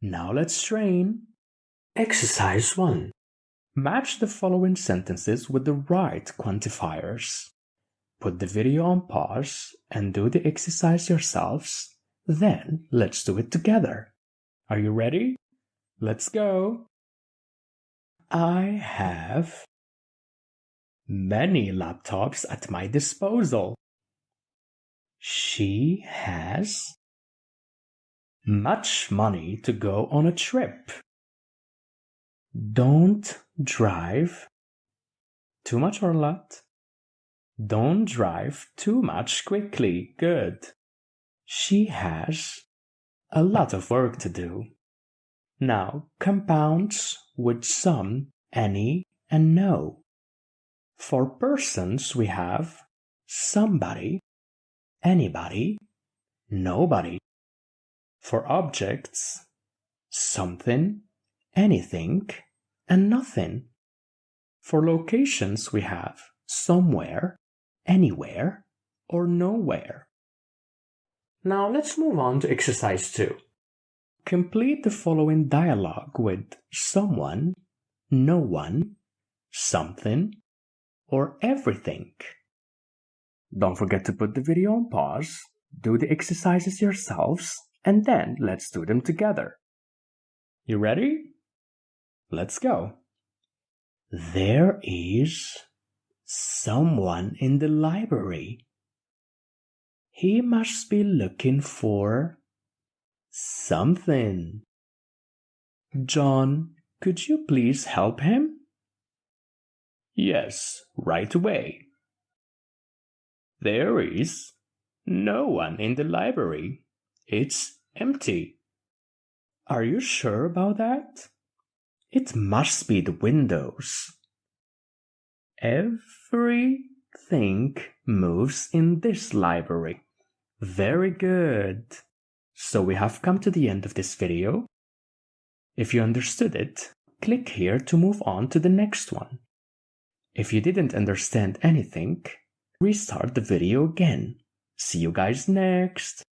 Now let's train. Exercise 1. Match the following sentences with the right quantifiers. Put the video on pause and do the exercise yourselves. Then let's do it together. Are you ready? Let's go. I have many laptops at my disposal. She has much money to go on a trip. Don't drive too much or a lot. Don't drive too much quickly. Good. She has a lot of work to do. Now, compounds with some, any, and no. For persons, we have somebody, anybody, nobody. For objects, something, anything, and nothing. For locations, we have somewhere, anywhere, or nowhere. Now let's move on to exercise 2. Complete the following dialogue with someone, no one, something, or everything. Don't forget to put the video on pause, do the exercises yourselves, and then let's do them together. You ready? Let's go. There is someone in the library. He must be looking for something. John, could you please help him? Yes, right away. There is no one in the library. It's empty. Are you sure about that? It must be the windows. Everything moves in this library. Very good. So we have come to the end of this video. If you understood it, click here to move on to the next one. If you didn't understand anything, restart the video again. See you guys next.